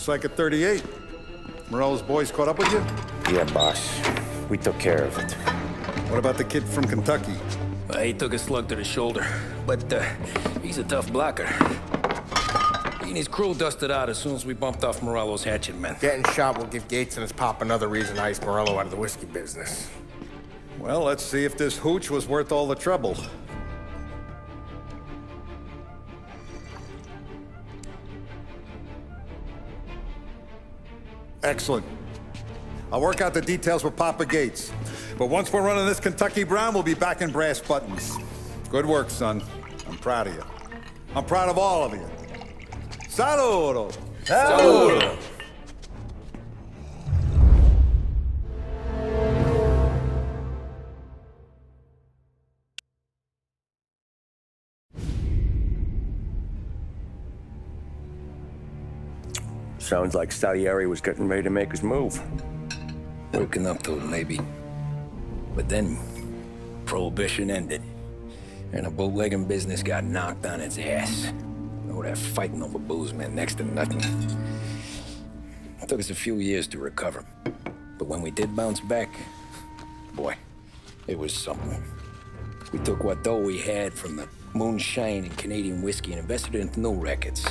like a 38. Morello's boys caught up with you? Yeah, boss. We took care of it. What about the kid from Kentucky? Well, he took a slug to the shoulder, but he's a tough blocker. He and his crew dusted out as soon as we bumped off Morello's hatchet men. Getting shot will give Gates and his pop another reason to ice Morello out of the whiskey business. Well, let's see if this hooch was worth all the trouble. Excellent. I'll work out the details with Papa Gates. But once we're running this Kentucky Brown, we'll be back in brass buttons. Good work, son. I'm proud of you. I'm proud of all of you. Saludo! Saludo! Sounds like Salieri was getting ready to make his move. Working up to it, maybe. But then, Prohibition ended, and the bootlegging business got knocked on its ass. Oh, that fighting over booze meant next to nothing. It took us a few years to recover. But when we did bounce back, boy, it was something. We took what dough we had from the moonshine and Canadian whiskey and invested it into new rackets.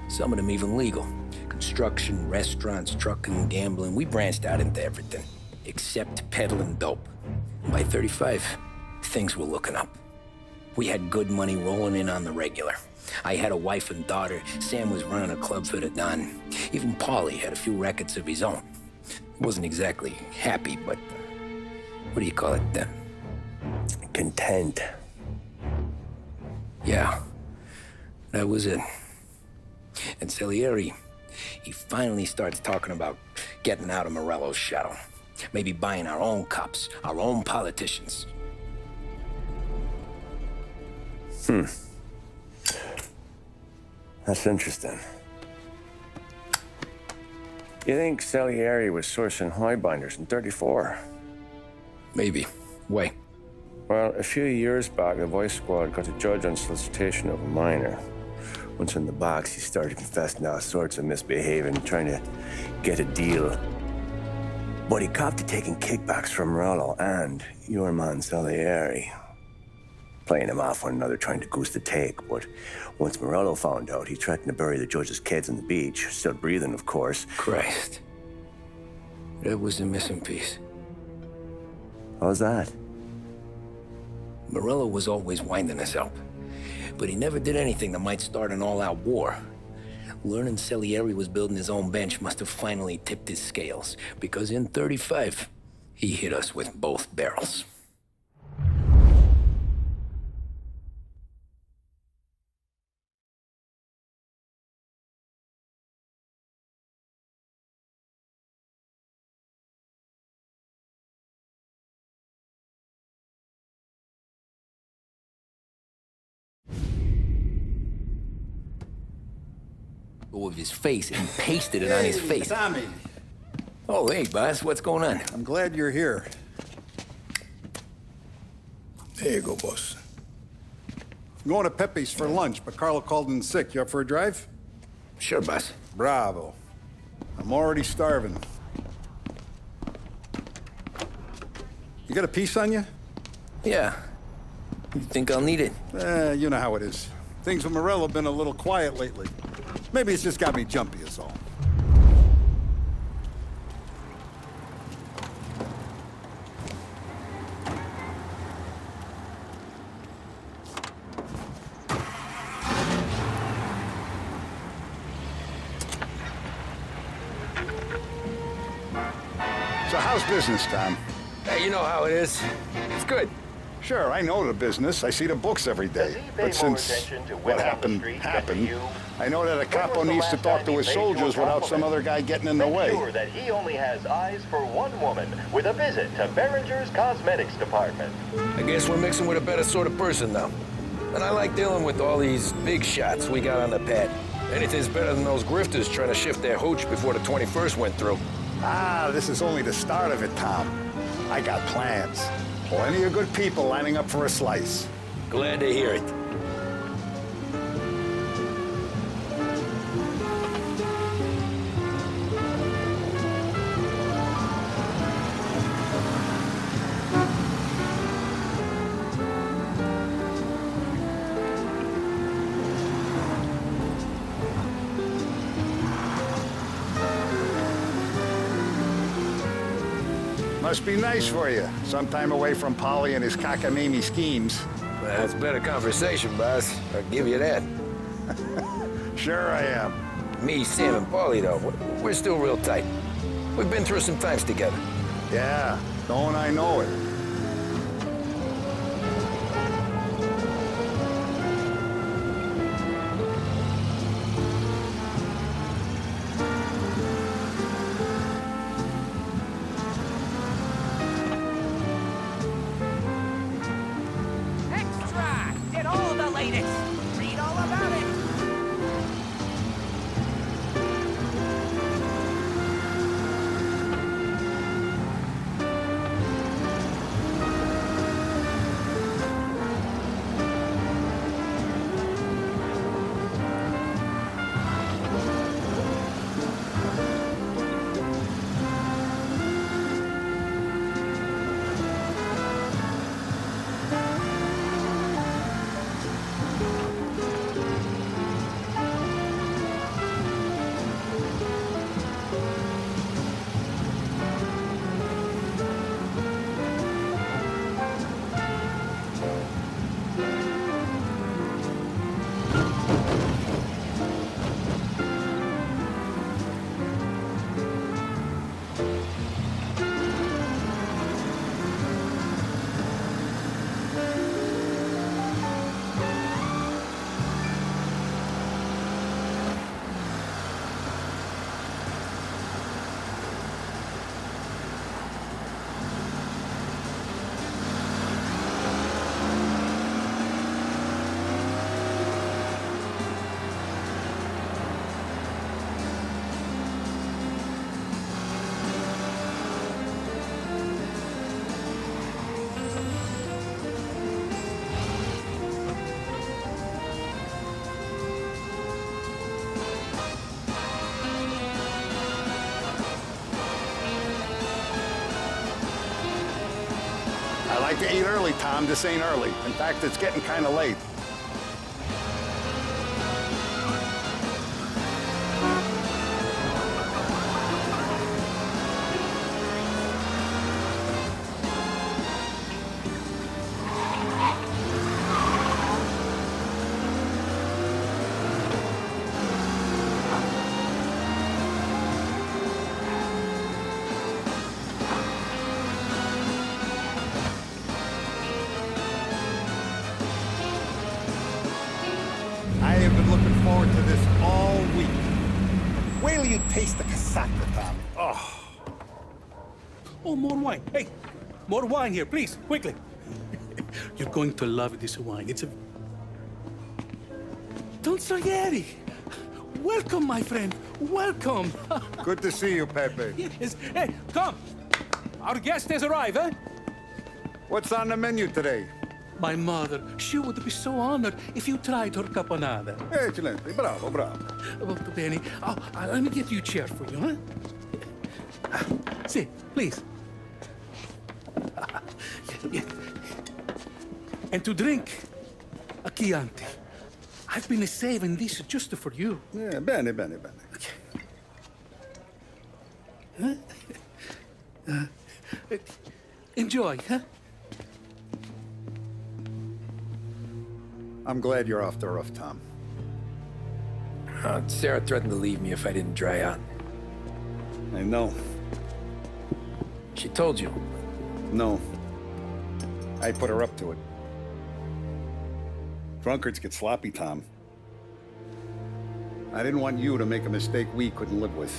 Some of them even legal. Construction, restaurants, trucking, gambling. We branched out into everything, except peddling dope. By 35, things were looking up. We had good money rolling in on the regular. I had a wife and daughter. Sam was running a club for the Don. Even Paulie had a few rackets of his own. He wasn't exactly happy, but what do you call it? Content. Yeah, that was it. And Salieri, he finally starts talking about getting out of Morello's shadow. Maybe buying our own cops, our own politicians. That's interesting. You think Salieri was sourcing highbinders in 34? Maybe. Why? Well, a few years back, the Vice Squad got a judge on solicitation of a minor. Once in the box, he started confessing all sorts of misbehaving, trying to get a deal. But he copped to taking kickbacks from Morello and your man Salieri. Playing them off one another, trying to goose the take. But once Morello found out, he threatened to bury the judge's kids on the beach. Still breathing, of course. Christ. That was the missing piece. How's that? Morello was always winding us up. But he never did anything that might start an all-out war. Learning Salieri was building his own bench must have finally tipped his scales, because in 35, he hit us with both barrels. Of his face and pasted it on his face. Tommy. Oh, hey, boss, what's going on? I'm glad you're here. There you go, boss. I'm going to Pepe's for lunch, but Carlo called in sick. You up for a drive? Sure, boss. Bravo. I'm already starving. You got a piece on you? Yeah. You think I'll need it? You know how it is. Things with Morello have been a little quiet lately. Maybe it's just got me jumpy is all. So how's business, Tom? Hey, you know how it is. It's good. Sure, I know the business. I see the books every day. But since what happened, I know that a capo needs to talk to his soldiers without some other guy getting in the way. Sure that he only has eyes for one woman with a visit to Behringer's Cosmetics Department. I guess we're mixing with a better sort of person now. And I like dealing with all these big shots we got on the pad. Anything's better than those grifters trying to shift their hooch before the 21st went through. Ah, this is only the start of it, Tom. I got plans. Plenty of good people lining up for a slice. Glad to hear it. Must be nice for you. Some time away from Polly and his cockamamie schemes. Well, that's better conversation, boss. I'll give you that. Sure I am. Me, Sam, and Paulie, though, we're still real tight. We've been through some times together. Yeah, don't I know it. Extra! Get all the latest! Read all about it! I like to eat early, Tom. This ain't early. In fact, it's getting kind of late. I have been looking forward to this all week. Wait till you taste the casaca, Tom. Oh. Oh, more wine. Hey, more wine here, please, quickly. You're going to love this wine. It's a... Don Salieri! Welcome, my friend. Welcome. Good to see you, Pepe. Yes. Hey, come. Our guest has arrived, eh? What's on the menu today? My mother, she would be so honored if you tried her caponata. Excellent. Bravo, bravo. Molto bene. Oh, let me get you a chair for you, huh? Sit, please. Yeah. And to drink, a Chianti. I've been saving this just for you. Yeah, bene, bene, bene. Enjoy, huh? I'm glad you're off the roof, Tom. Sarah threatened to leave me if I didn't dry out. I know. She told you. No. I put her up to it. Drunkards get sloppy, Tom. I didn't want you to make a mistake we couldn't live with.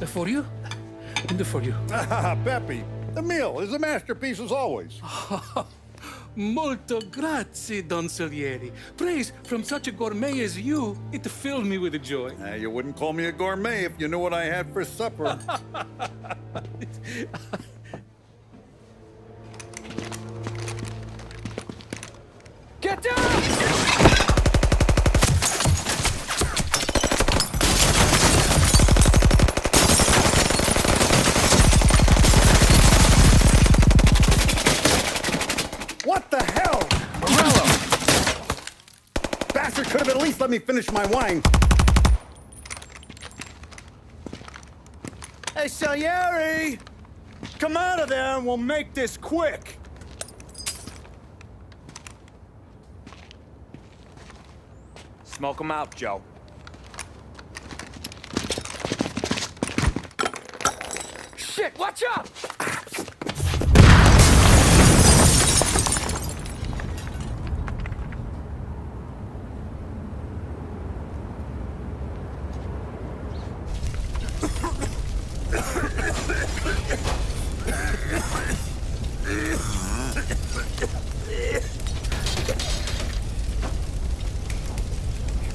For you? And for you. Ah, Pepe, the meal is a masterpiece as always. Molto grazie, Don Salieri. Praise from such a gourmet as you, it filled me with joy. You wouldn't call me a gourmet if you knew what I had for supper. Get down! What the hell? Morello! Bastard could have at least let me finish my wine. Hey, Salieri! Come out of there and we'll make this quick! Smoke them out, Joe. Shit, watch out!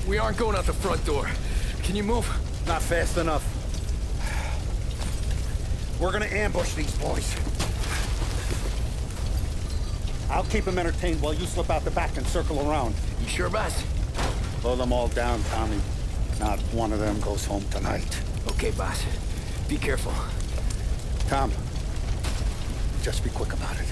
We aren't going out the front door. Can you move? Not fast enough. We're gonna ambush these boys. I'll keep them entertained while you slip out the back and circle around. You sure, boss? Blow them all down, Tommy. Not one of them goes home tonight. Okay, boss. Be careful. Tom, just be quick about it.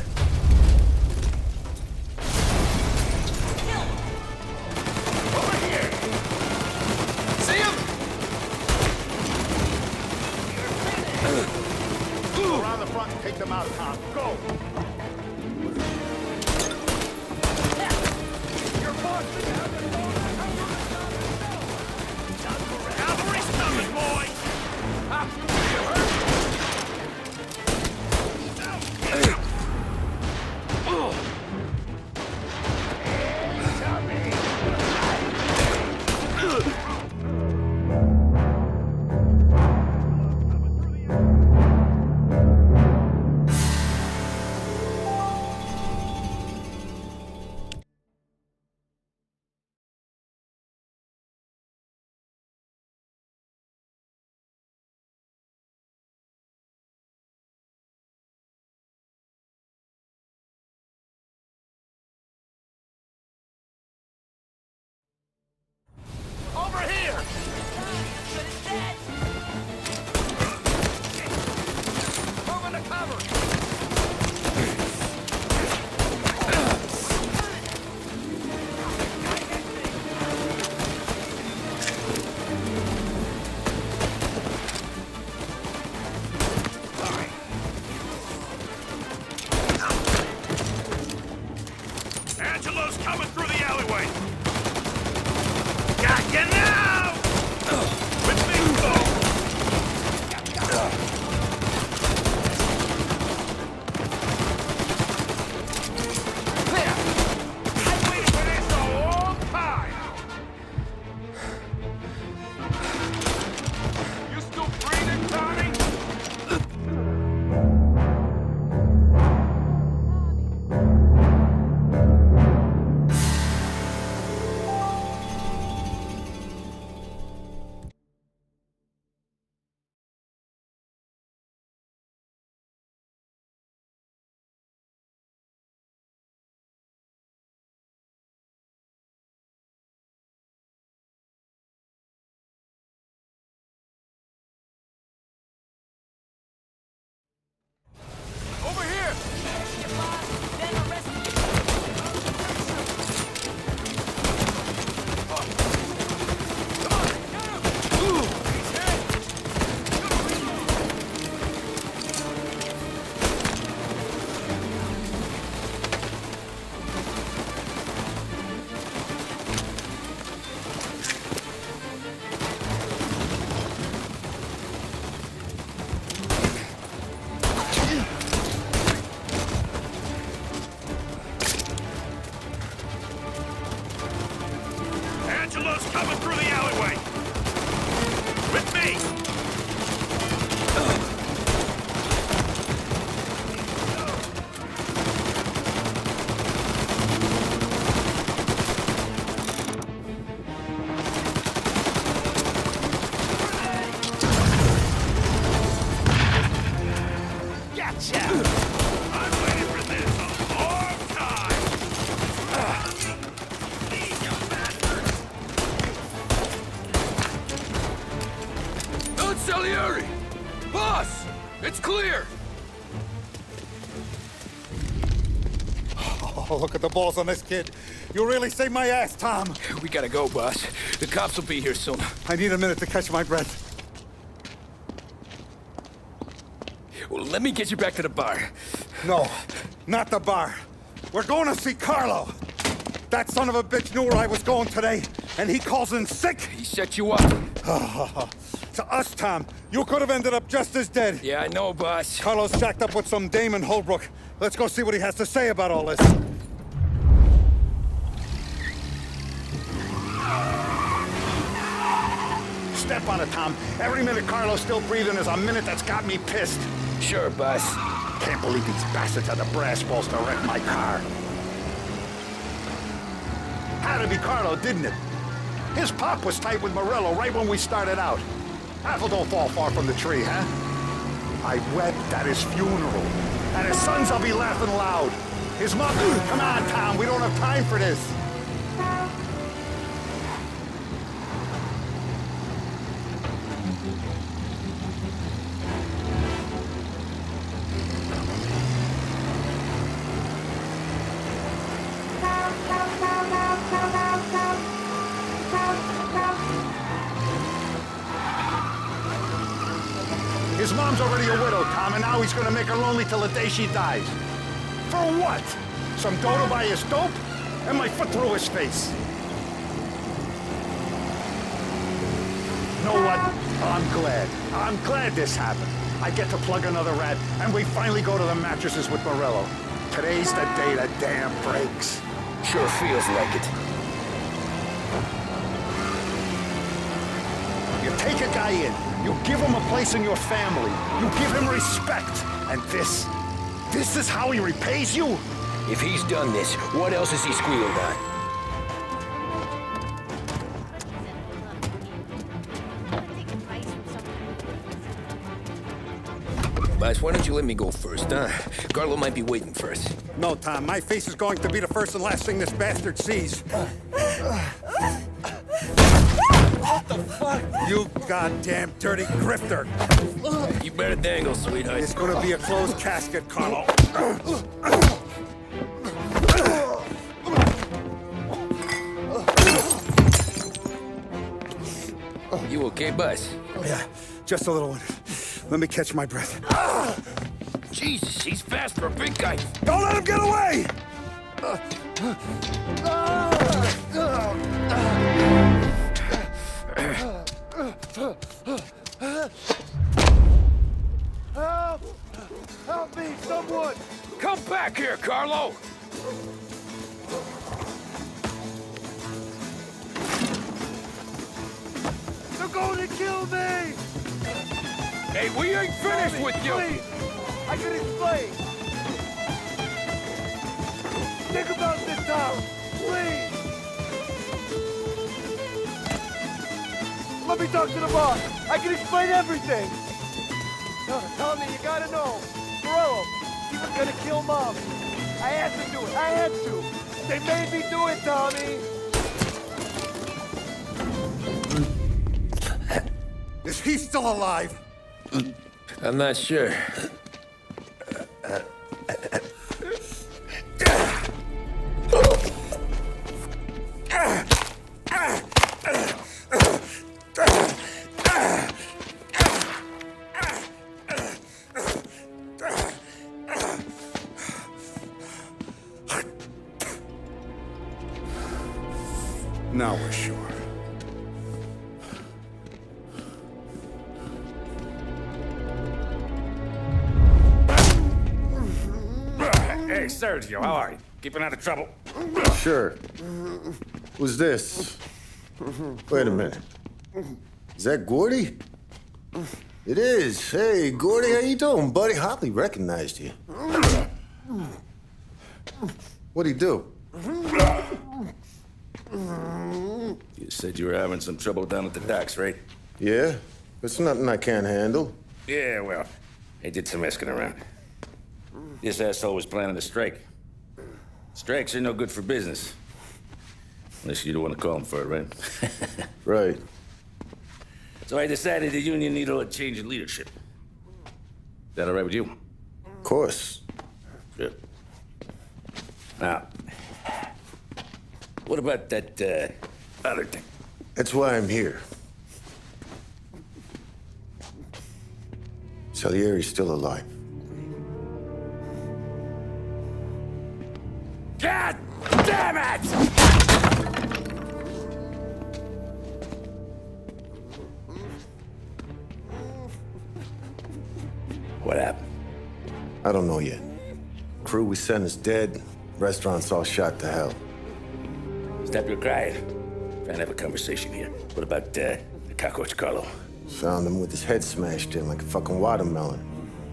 Around the front and take them out, Tom. Go! Cavalry's coming, boys! Over here! Moving to cover! Angelo's coming through the alleyway! Got you now! With me, go! I've waited for this a long time! You still breathing, Tommy? Over here! Then arrest Angelo's coming through the alleyway! With me! Gotcha! I'm waiting for this a long time! You bastard! Don Salieri! Boss! It's clear! Oh, look at the balls on this kid. You really saved my ass, Tom. We gotta go, boss. The cops will be here soon. I need a minute to catch my breath. let me get you back to the bar. No, not the bar. We're going to see Carlo. That son of a bitch knew where I was going today, and he calls in sick. He set you up. To us, Tom, you could have ended up just as dead. Yeah, I know, boss. Carlo's jacked up with some dame in Holbrook. Let's go see what he has to say about all this. Step on it, Tom. Every minute Carlo's still breathing is a minute that's got me pissed. Sure, boss. Can't believe these bastards had the brass balls to wreck my car. Had to be Carlo, didn't it? His pop was tight with Morello right when we started out. Apple don't fall far from the tree, huh? I wept at his funeral. At his sons, I'll be laughing loud. His mother... Come on, Tom, we don't have time for this. His mom's already a widow, Tom, and now he's gonna make her lonely till the day she dies. For what? Some dough to buy his dope? And my foot through his face. You know what? I'm glad. I'm glad this happened. I get to plug another rat, and we finally go to the mattresses with Morello. Today's the day the dam breaks. Sure feels like it. You take a guy in, you give him a place in your family, you give him respect, and this is how he repays you? If he's done this, what else has he squealed on? Boss, why don't you let me go first, huh? Carlo might be waiting for us. No, Tom, my face is going to be the first and last thing this bastard sees. What the fuck? You goddamn dirty grifter. You better dangle, sweetheart. It's gonna be a closed casket, Carlo. You okay, boss? Yeah, just a little one. Let me catch my breath. Jesus, he's fast for a big guy. Don't let him get away! Help! Help me, someone! Come back here, Carlo! They're going to kill me! Hey, we ain't finished with you! Please! I can explain! Think about this, Tom! Please! Let me talk to the boss! I can explain everything! No, tell me, you gotta know! Morello, he was gonna kill Mom! I had to do it! I had to! They made me do it, Tommy! Is he still alive? I'm not sure. Now we're sure. Hey, Sergio, how are you? Keeping out of trouble? Sure. Who's this? Wait a minute. Is that Gordy? It is. Hey, Gordy, how you doing, buddy? Hardly recognized you. What'd he do? You said you were having some trouble down at the docks, right? Yeah? It's nothing I can't handle. Yeah, well, I did some asking around. This asshole was planning a strike. Strikes are no good for business. Unless you don't want to call him for it, right? Right. So I decided the union needed a change in leadership. That all right with you? Of course. Good. Now, what about that, other thing? That's why I'm here. Salieri's still alive. God damn it! What happened? I don't know yet. Crew we sent is dead. Restaurant's all shot to hell. Stop your crying. Trying to have a conversation here. What about the cockroach Carlo? Found him with his head smashed in like a fucking watermelon.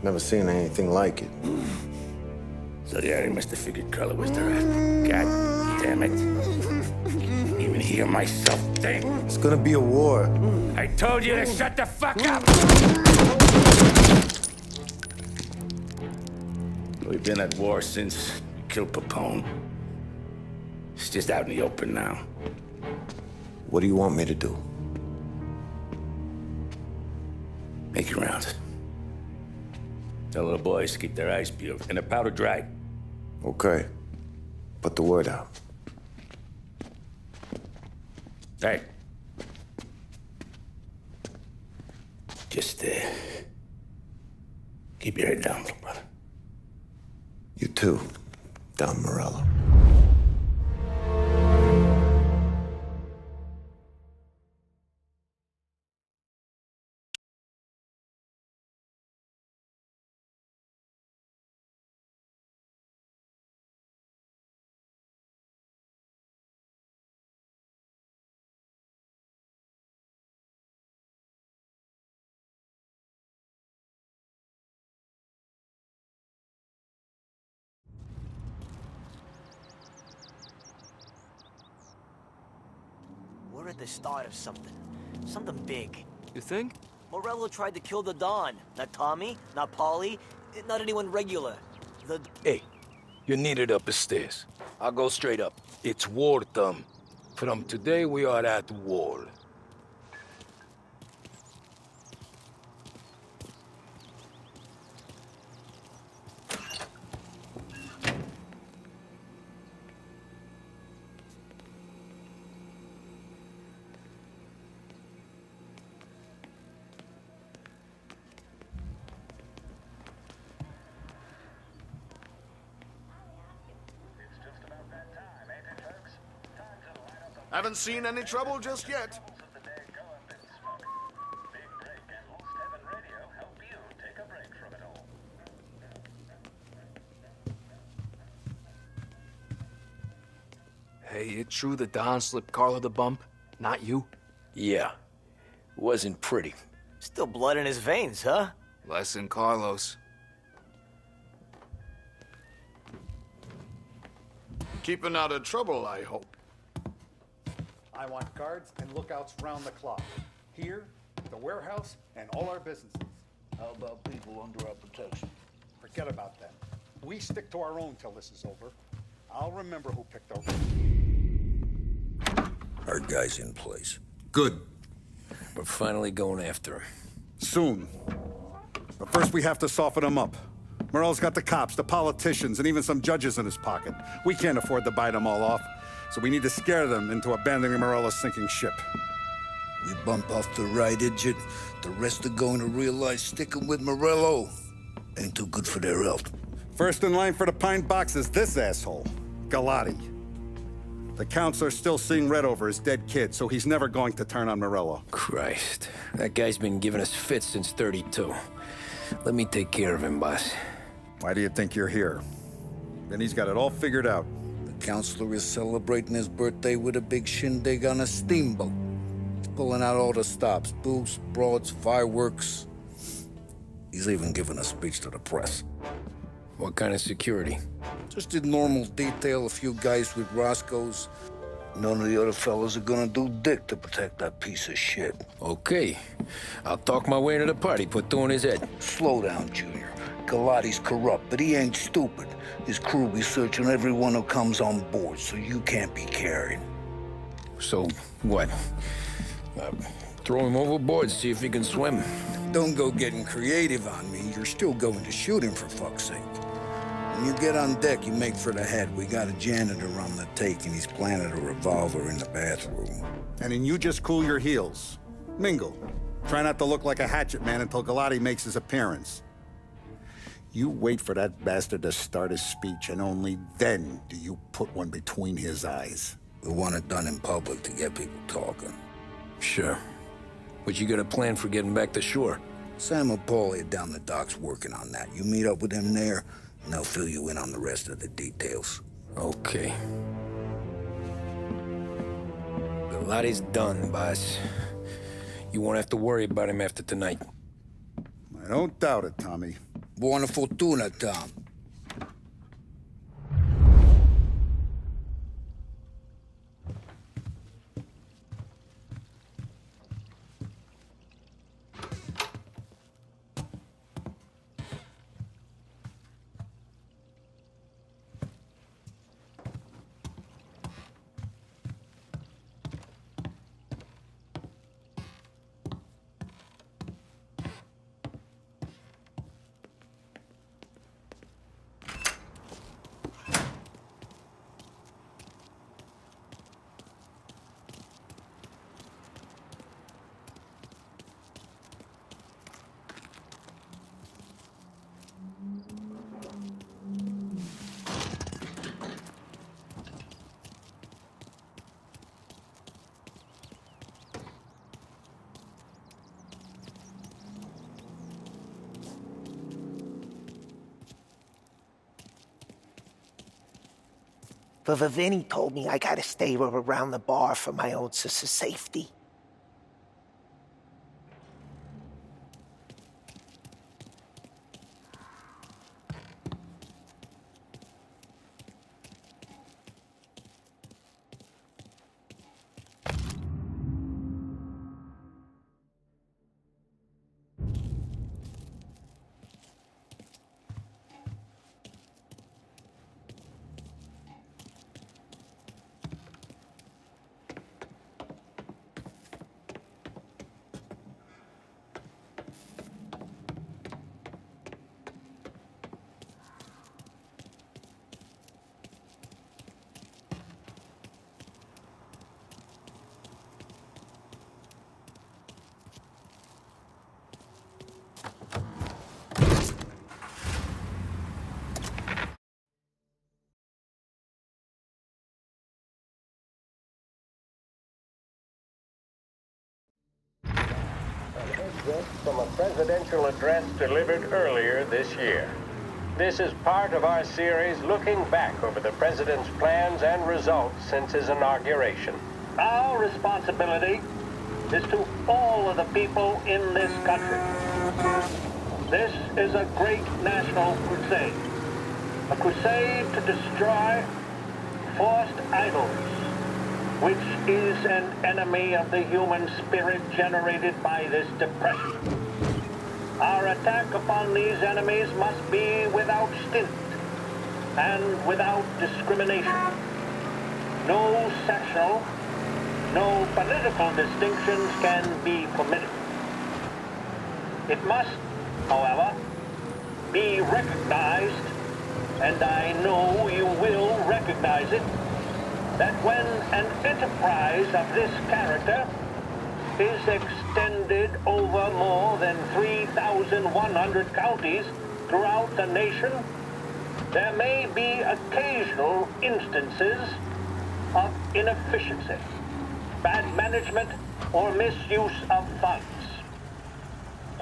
Never seen anything like it. So the area must have figured Carlo was the rat. God damn it. Even hear myself think. It's gonna be a war. I told you to shut the fuck up! We've been at war since we killed Papone. It's just out in the open now. What do you want me to do? Make your rounds. Tell little boys to keep their eyes peeled and their powder dry. Okay. Put the word out. Hey. Just, keep your head down, little brother. You too, Don Morello. We're at the start of something. Something big. You think? Morello tried to kill the Don. Not Tommy, not Paulie, not anyone regular. The... Hey, you're needed up the stairs. I'll go straight up. It's war time. From today, we are at war. Haven't seen any trouble just yet. Hey, it true the Don slipped Carlo the bump? Not you? Yeah. Wasn't pretty. Still blood in his veins, huh? Less than Carlos. Keeping out of trouble, I hope. I want guards and lookouts round the clock. Here, the warehouse, and all our businesses. How about people under our protection? Forget about them. We stick to our own till this is over. I'll remember who picked over. Our guy's in place. Good. We're finally going after him. Soon. But first we have to soften him up. Morello's got the cops, the politicians, and even some judges in his pocket. We can't afford to bite them all off, so we need to scare them into abandoning Morello's sinking ship. We bump off the right idiot, the rest are going to realize sticking with Morello ain't too good for their health. First in line for the pine box is this asshole, Galati. The counselor's still seeing red over his dead kid, so he's never going to turn on Morello. Christ. That guy's been giving us fits since 32. Let me take care of him, boss. Why do you think you're here? Then he's got it all figured out. The counselor is celebrating his birthday with a big shindig on a steamboat. He's pulling out all the stops, booze, broads, fireworks. He's even giving a speech to the press. What kind of security? Just did normal detail, a few guys with Roscoe's. None of the other fellas are gonna do dick to protect that piece of shit. Okay. I'll talk my way into the party, put two in his head. Slow down, Junior. Galati's corrupt, but he ain't stupid. His crew be searching everyone who comes on board, so you can't be carried. So, what? Throw him overboard, see if he can swim. Don't go getting creative on me. You're still going to shoot him, for fuck's sake. When you get on deck, you make for the head. We got a janitor on the take, and he's planted a revolver in the bathroom. And then you just cool your heels. Mingle. Try not to look like a hatchet man until Galati makes his appearance. You wait for that bastard to start his speech, and only then do you put one between his eyes. We want it done in public to get people talking. Sure. But you got a plan for getting back to shore? Sam and Paulie are down the docks working on that. You meet up with them there, and they'll fill you in on the rest of the details. Okay. Biglotti's done, boss. You won't have to worry about him after tonight. I don't doubt it, Tommy. Buona fortuna, Tom. But Vinny told me I gotta stay around the bar for my own safety. From a presidential address delivered earlier this year. This is part of our series looking back over the president's plans and results since his inauguration. Our responsibility is to all of the people in this country. This is a great national crusade. A crusade to destroy forced idleness, which is an enemy of the human spirit generated by this depression. Our attack upon these enemies must be without stint and without discrimination. No sectional, no political distinctions can be permitted. It must, however, be recognized, and I know you will recognize it, that when an enterprise of this character is extended over more than 3,100 counties throughout the nation, there may be occasional instances of inefficiency, bad management, or misuse of funds.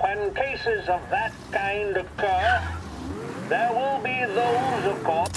When cases of that kind occur, there will be those, of course,